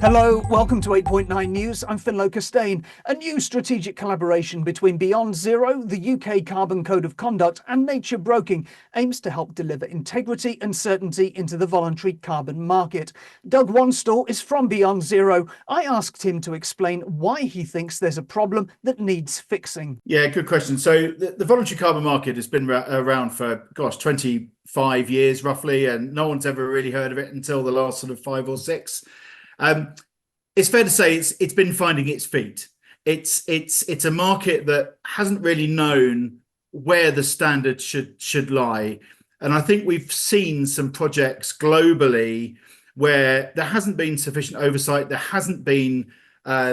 Hello, welcome to 8.9 News. I'm Ffinlo Costain. A new strategic collaboration between Beyond Zero, the UK Carbon Code of Conduct, and Nature Broking aims to help deliver integrity and certainty into the voluntary carbon market. Doug Wanstall is from Beyond Zero. I asked him to explain why he thinks there's a problem that needs fixing. Yeah, good question. So the voluntary carbon market has been around for, 25 years roughly, and no one's ever really heard of it until the last sort of 5 or 6. It's fair to say it's been finding its feet. It's a market that hasn't really known where the standard should lie, and I think we've seen some projects globally where there hasn't been sufficient oversight, there hasn't been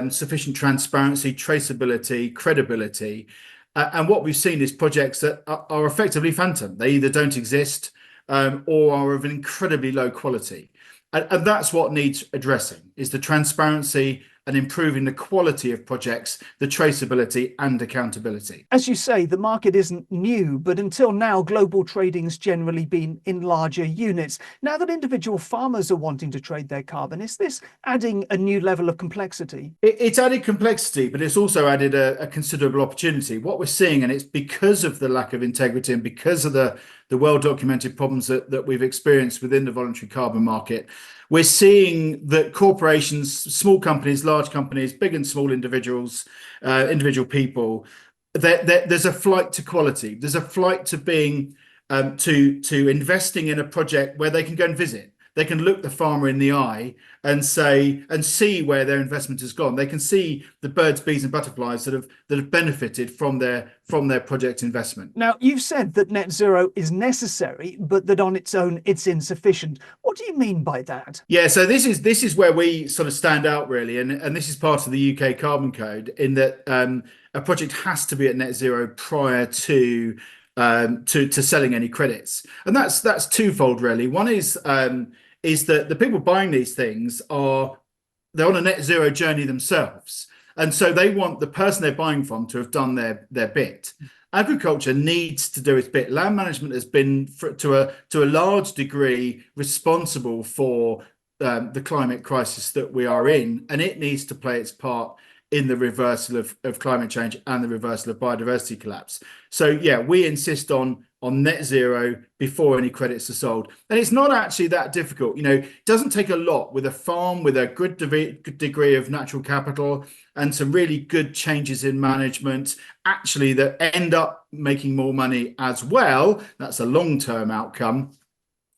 sufficient transparency, traceability, credibility, and what we've seen is projects that are effectively phantom. They either don't exist or are of an incredibly low quality. And that's what needs addressing, is the transparency and improving the quality of projects, the traceability and accountability. As you say, the market isn't new, but until now, global trading's generally been in larger units. Now that individual farmers are wanting to trade their carbon, is this adding a new level of complexity? It's added complexity, but it's also added a considerable opportunity. What we're seeing, and it's because of the lack of integrity and because of the well-documented problems that we've experienced within the voluntary carbon market, we're seeing that corporations, small companies, large companies, big and small individuals, individual people, there's a flight to quality. There's a flight to being to investing in a project where they can go and visit. They can look the farmer in the eye and see where their investment has gone. They can see the birds, bees, and butterflies that have benefited from their project investment. Now, you've said that net zero is necessary, but that on its own it's insufficient. What do you mean by that? Yeah, so this is where we sort of stand out really, and this is part of the UK Carbon Code, in that a project has to be at net zero prior to selling any credits, and that's twofold really. One is that the people buying these things they're on a net zero journey themselves, and so they want the person they're buying from to have done their bit. Agriculture needs to do its bit. Land management has been to a large degree responsible for the climate crisis that we are in, and it needs to play its part in the reversal of climate change and the reversal of biodiversity collapse. So yeah, we insist on net zero before any credits are sold. And it's not actually that difficult. It doesn't take a lot with a farm with a good degree of natural capital and some really good changes in management, actually, that end up making more money as well. That's a long-term outcome.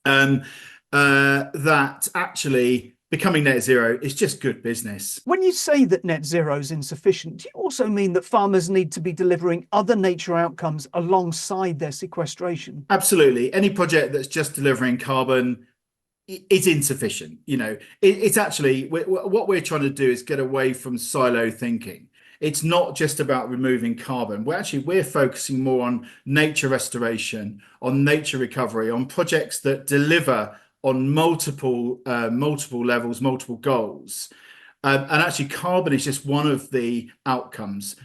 That actually becoming net zero is just good business. When you say that net zero is insufficient, do you also mean that farmers need to be delivering other nature outcomes alongside their sequestration? Absolutely. Any project that's just delivering carbon is insufficient. It's actually, what we're trying to do is get away from silo thinking. It's not just about removing carbon. We're focusing more on nature restoration, on nature recovery, on projects that deliver on multiple levels, multiple goals. And actually carbon is just one of the outcomes.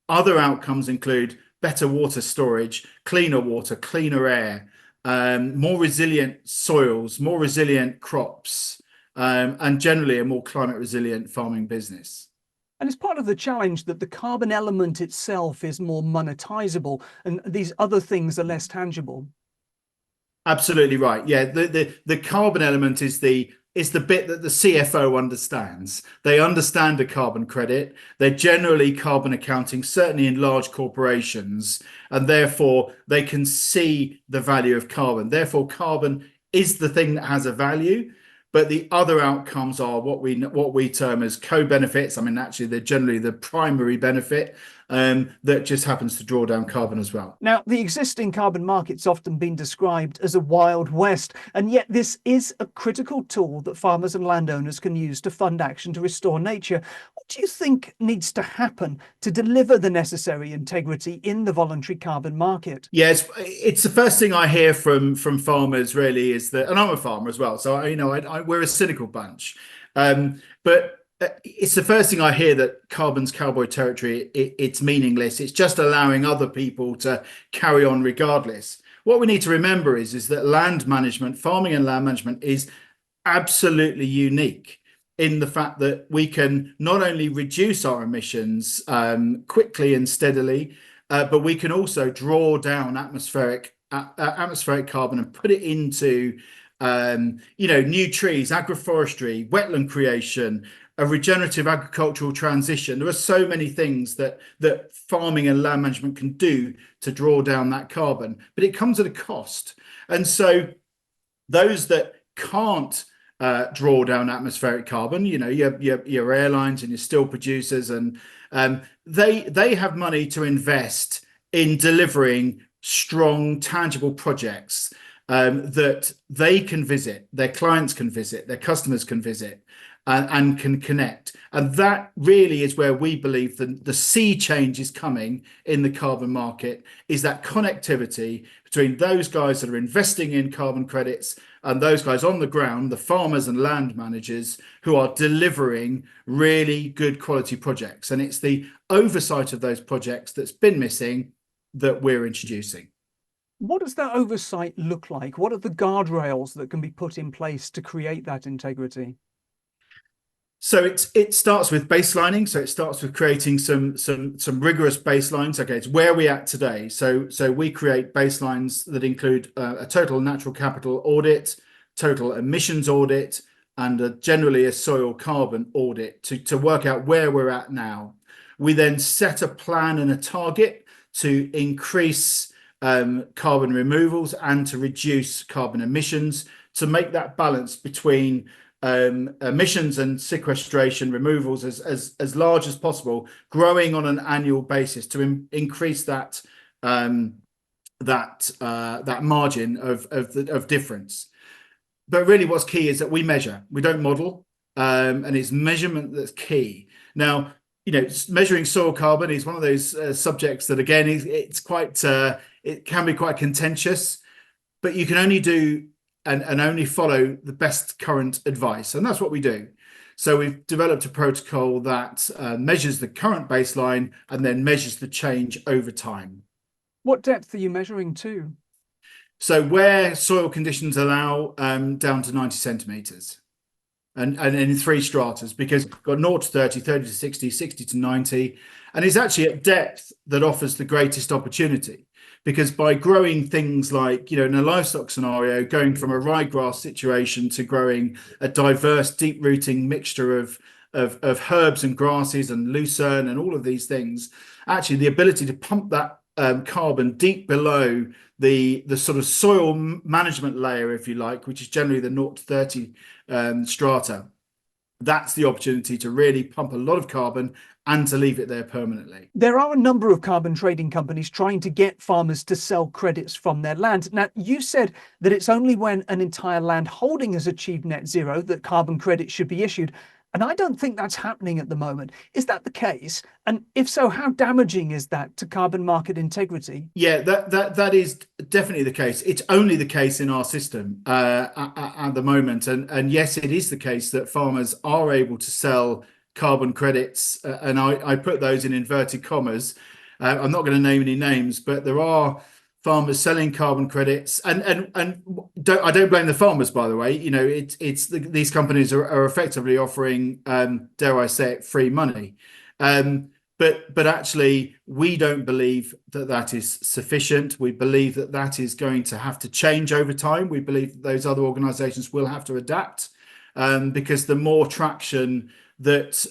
Other outcomes include better water storage, cleaner water, cleaner air, more resilient soils, more resilient crops, and generally a more climate resilient farming business. And it's part of the challenge that the carbon element itself is more monetizable and these other things are less tangible. Absolutely right. Yeah, the carbon element is the bit that the CFO understands. They understand a carbon credit. They're generally carbon accounting, certainly in large corporations, and therefore they can see the value of carbon. Therefore, carbon is the thing that has a value. But the other outcomes are what we term as co-benefits. I mean, actually, they're generally the primary benefit that just happens to draw down carbon as well. Now, the existing carbon market's often been described as a wild west, and yet this is a critical tool that farmers and landowners can use to fund action to restore nature. What do you think needs to happen to deliver the necessary integrity in the voluntary carbon market? Yes, it's the first thing I hear from farmers really is that, and I'm a farmer as well, so we're a cynical bunch, but it's the first thing I hear, that carbon's cowboy territory. It's meaningless. It's just allowing other people to carry on regardless. What we need to remember is that land management, farming and land management, is absolutely unique. in the fact that we can not only reduce our emissions quickly and steadily, but we can also draw down atmospheric carbon and put it into new trees, agroforestry, wetland creation, a regenerative agricultural transition. There are so many things that farming and land management can do to draw down that carbon, but it comes at a cost. And so those that can't draw down atmospheric carbon, your airlines and your steel producers, and they have money to invest in delivering strong, tangible projects that they can visit, their clients can visit, their customers can visit, and can connect. And that really is where we believe the sea change is coming in the carbon market, is that connectivity between those guys that are investing in carbon credits and those guys on the ground, the farmers and land managers who are delivering really good quality projects. And it's the oversight of those projects that's been missing that we're introducing. What does that oversight look like? What are the guardrails that can be put in place to create that integrity? So it starts with baselining. So it starts with creating some rigorous baselines. Okay, it's where we're at today. So we create baselines that include a total natural capital audit, total emissions audit, and generally a soil carbon audit to work out where we're at now. We then set a plan and a target to increase carbon removals and to reduce carbon emissions, to make that balance between emissions and sequestration removals as large as possible, growing on an annual basis to increase that margin of difference. But really, what's key is that we measure. We don't model, and it's measurement that's key. Now, measuring soil carbon is one of those subjects that, again, it can be quite contentious, but you can only do and only follow the best current advice. And that's what we do. So we've developed a protocol that measures the current baseline and then measures the change over time. What depth are you measuring to? So where soil conditions allow, down to 90 centimetres. And in 3 stratas, because we've got 0 to 30, 30 to 60, 60 to 90. And it's actually at depth that offers the greatest opportunity. Because by growing things like, in a livestock scenario, going from a ryegrass situation to growing a diverse, deep-rooting mixture of herbs and grasses and lucerne and all of these things, actually the ability to pump that carbon deep below the sort of soil management layer, if you like, which is generally the 0 to 30 strata, that's the opportunity to really pump a lot of carbon and to leave it there permanently. There are a number of carbon trading companies trying to get farmers to sell credits from their land. Now, you said that it's only when an entire land holding has achieved net zero that carbon credits should be issued. And I don't think that's happening at the moment. Is that the case? And if so, how damaging is that to carbon market integrity? Yeah, that is definitely the case. It's only the case in our system at the moment. And yes, it is the case that farmers are able to sell carbon credits. And I put those in inverted commas. I'm not going to name any names, but there are farmers selling carbon credits, and I don't blame the farmers, by the way. These companies are effectively offering, dare I say it, free money. But actually, we don't believe that is sufficient. We believe that is going to have to change over time. We believe that those other organisations will have to adapt, because the more traction that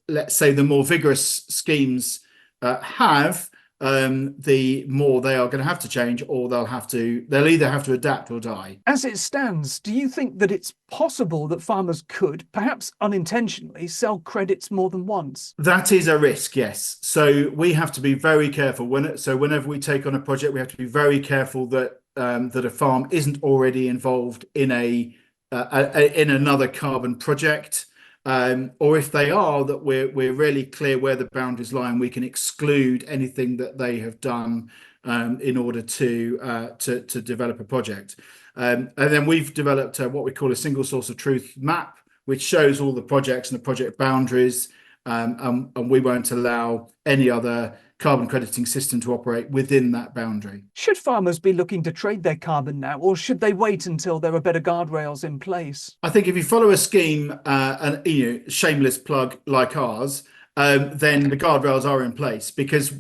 let's say the more vigorous schemes have, the more they are going to have to change, or they'll either have to adapt or die. As it stands, do you think that it's possible that farmers could, perhaps unintentionally, sell credits more than once? That is a risk, yes. So we have to be very careful. Whenever we take on a project, we have to be very careful that a farm isn't already involved in in another carbon project. Or if they are, that we're really clear where the boundaries lie and we can exclude anything that they have done in order to develop a project. And then we've developed what we call a single source of truth map, which shows all the projects and the project boundaries, and we won't allow any other carbon crediting system to operate within that boundary. Should farmers be looking to trade their carbon now, or should they wait until there are better guardrails in place? I think if you follow a scheme, shameless plug like ours, then the guardrails are in place because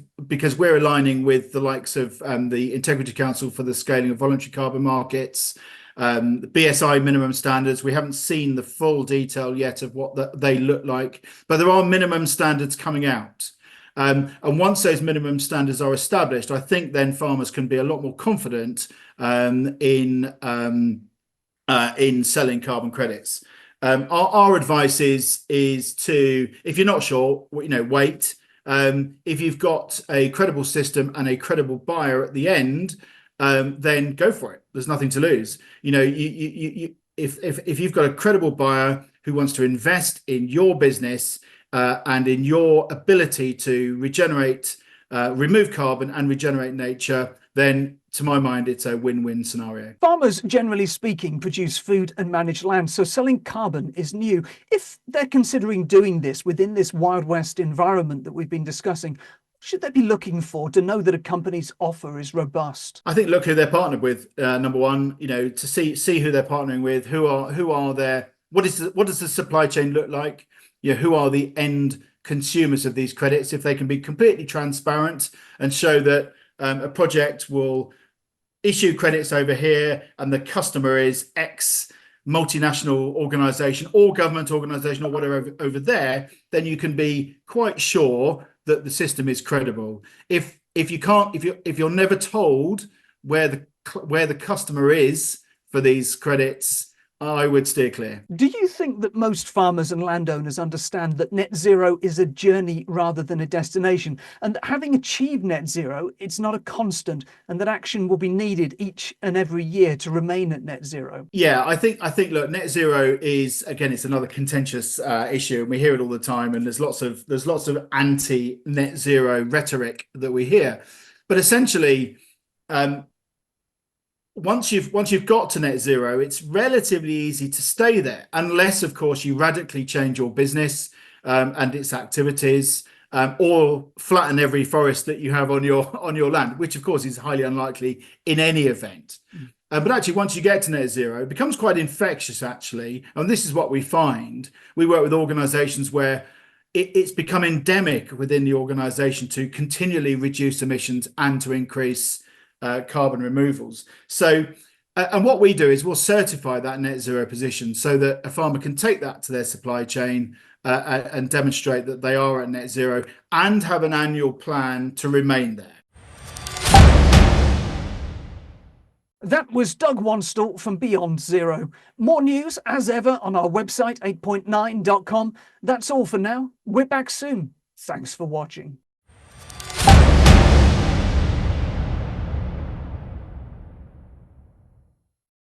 we're aligning with the likes of the Integrity Council for the scaling of voluntary carbon markets, the BSI minimum standards. We haven't seen the full detail yet of what they look like, but there are minimum standards coming out. And once those minimum standards are established, I think then farmers can be a lot more confident in selling carbon credits. Our advice is to, if you're not sure, wait. If you've got a credible system and a credible buyer at the end, then go for it. There's nothing to lose. If you've got a credible buyer who wants to invest in your business and in your ability to regenerate, remove carbon and regenerate nature, then to my mind, it's a win-win scenario. Farmers, generally speaking, produce food and manage land, so selling carbon is new. If they're considering doing this within this Wild West environment that we've been discussing, should they be looking for to know that a company's offer is robust? I think look who they're partnered with. Number one, to see who they're partnering with, who are their, what does the supply chain look like? Who are the end consumers of these credits? If they can be completely transparent and show that a project will issue credits over here and the customer is X multinational organization or government organization or whatever over there, then you can be quite sure that the system is credible. If you're never told where the customer is for these credits, I would steer clear. Do you think that most farmers and landowners understand that net zero is a journey rather than a destination, and that having achieved net zero, it's not a constant, and that action will be needed each and every year to remain at net zero? Yeah, I think look, net zero is, again, it's another contentious issue, and we hear it all the time, and there's lots of anti net zero rhetoric that we hear, but essentially once you've got to net zero, it's relatively easy to stay there, unless, of course, you radically change your business and its activities, or flatten every forest that you have on your land, which, of course, is highly unlikely in any event. But actually, once you get to net zero, it becomes quite infectious, actually. And this is what we find. We work with organisations where it's become endemic within the organisation to continually reduce emissions and to increase carbon removals. So, and what we do is we'll certify that net zero position so that a farmer can take that to their supply chain and demonstrate that they are at net zero and have an annual plan to remain there. That was Doug Wanstall from Beyond Zero. More news as ever on our website 8.9.com. That's all for now. We're back soon. Thanks for watching.